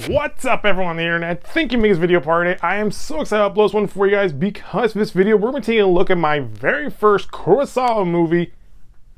What's up everyone on the internet? Thank you for making this video part today. I am so excited to upload this one for you guys because for this video we're going to be taking a look at my very first Kurosawa movie,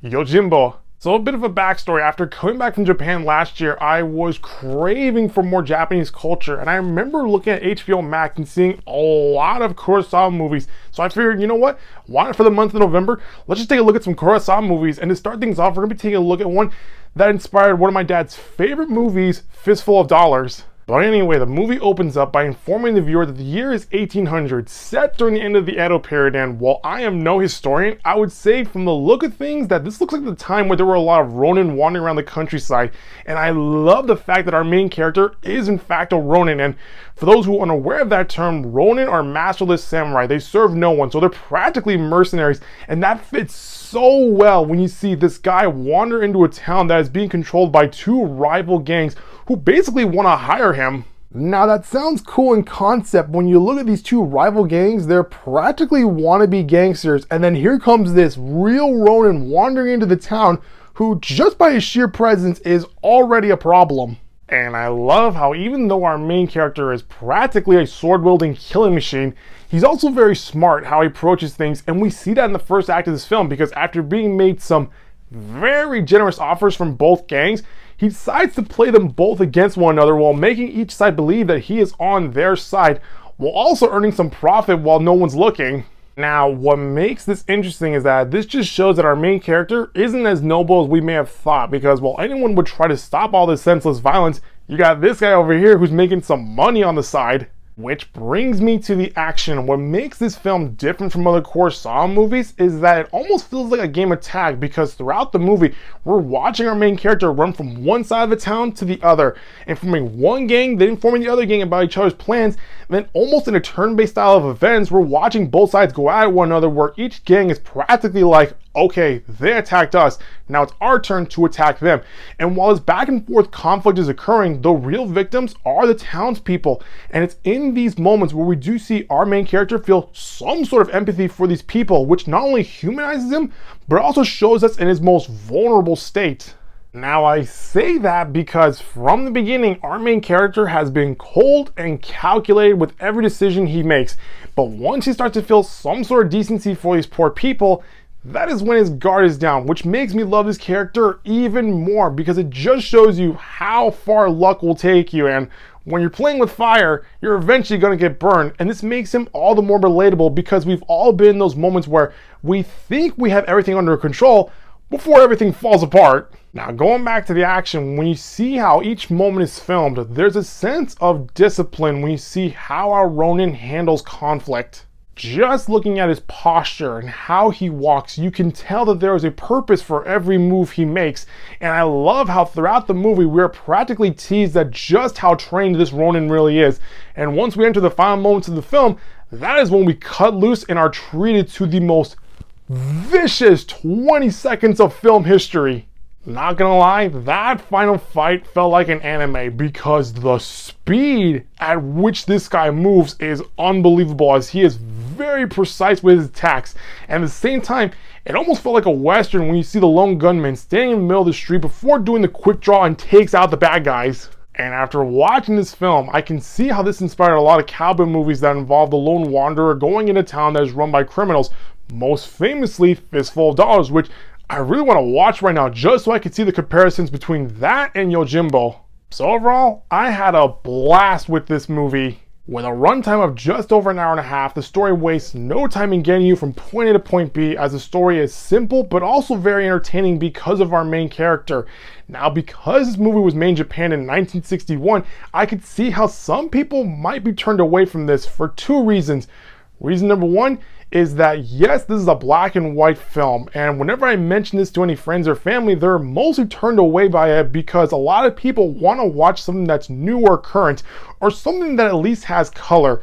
Yojimbo. So a bit of a backstory. After coming back from Japan last year, I was craving for more Japanese culture, and I remember looking at HBO Max and seeing a lot of Kurosawa movies. So I figured, you know what? Why not for the month of November? Let's just take a look at some Kurosawa movies. And to start things off, we're going to be taking a look at one that inspired one of my dad's favorite movies, Fistful of Dollars. But anyway, the movie opens up by informing the viewer that the year is 1800, set during the end of the Edo period, and while I am no historian, I would say from the look of things that this looks like the time where there were a lot of ronin wandering around the countryside, and I love the fact that our main character is in fact a ronin. And for those who are unaware of that term, ronin are masterless samurai. They serve no one, so they're practically mercenaries, and that fits so well when you see this guy wander into a town that is being controlled by two rival gangs who basically want to hire him. Now that sounds cool in concept. When you look at these two rival gangs, they're practically wannabe gangsters, and then here comes this real ronin wandering into the town who just by his sheer presence is already a problem. And I love how even though our main character is practically a sword-wielding killing machine, he's also very smart how he approaches things, and we see that in the first act of this film because after being made some very generous offers from both gangs, he decides to play them both against one another while making each side believe that he is on their side, while also earning some profit while no one's looking. Now, what makes this interesting is that this just shows that our main character isn't as noble as we may have thought, because while anyone would try to stop all this senseless violence, you got this guy over here who's making some money on the side. Which brings me to the action. What makes this film different from other Kurosawa movies is that it almost feels like a game of tag, because throughout the movie we're watching our main character run from one side of the town to the other, informing one gang, then informing the other gang about each other's plans. And then almost in a turn-based style of events, we're watching both sides go at one another, where each gang is practically like, okay, they attacked us, now it's our turn to attack them. And while this back and forth conflict is occurring, the real victims are the townspeople. And it's in these moments where we do see our main character feel some sort of empathy for these people, which not only humanizes him, but also shows us in his most vulnerable state. Now I say that because from the beginning, our main character has been cold and calculated with every decision he makes. But once he starts to feel some sort of decency for these poor people, that is when his guard is down, which makes me love this character even more, because it just shows you how far luck will take you. And when you're playing with fire, you're eventually going to get burned. And this makes him all the more relatable, because we've all been in those moments where we think we have everything under control before everything falls apart. Now, going back to the action, when you see how each moment is filmed, there's a sense of discipline when you see how our ronin handles conflict. Just looking at his posture and how he walks, you can tell that there is a purpose for every move he makes. And I love how throughout the movie we're practically teased at just how trained this ronin really is. And once we enter the final moments of the film, that is when we cut loose and are treated to the most vicious 20 seconds of film history. Not gonna lie, that final fight felt like an anime, because the speed at which this guy moves is unbelievable, as he is very precise with his attacks. And at the same time, it almost felt like a western when you see the lone gunman standing in the middle of the street before doing the quick draw and takes out the bad guys. And after watching this film, I can see how this inspired a lot of cowboy movies that involve the lone wanderer going into town that is run by criminals, most famously Fistful of Dollars, which I really want to watch right now just so I can see the comparisons between that and Yojimbo. So overall, I had a blast with this movie. With a runtime of just over an hour and a half, the story wastes no time in getting you from point A to point B, as the story is simple but also very entertaining because of our main character. Now, because this movie was made in Japan in 1961, I could see how some people might be turned away from this for two reasons. Reason number one is that yes, this is a black and white film, and whenever I mention this to any friends or family, they're mostly turned away by it because a lot of people want to watch something that's new or current, or something that at least has color.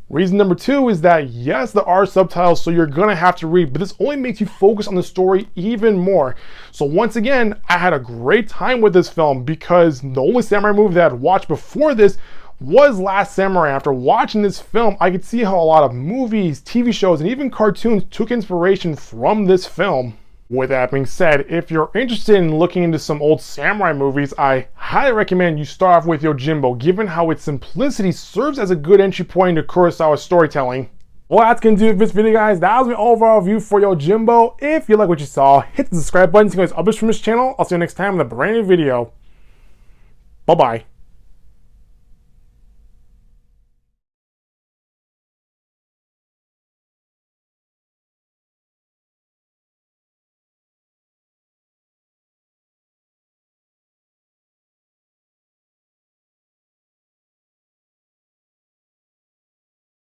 Reason number two is that yes, there are subtitles, so you're gonna have to read, but this only makes you focus on the story even more. So once again, I had a great time with this film, because the only samurai movie that I'd watched before this was Last Samurai. After watching this film, I could see how a lot of movies, TV shows, and even cartoons took inspiration from this film. With that being said, if you're interested in looking into some old samurai movies, I highly recommend you start off with Yojimbo, given how its simplicity serves as a good entry point into Kurosawa storytelling. Well, that's going to do it for this video, guys. That was my overall review for Yojimbo. If you like what you saw, hit the subscribe button to get updates from this channel. I'll see you next time in a brand new video. Bye-bye.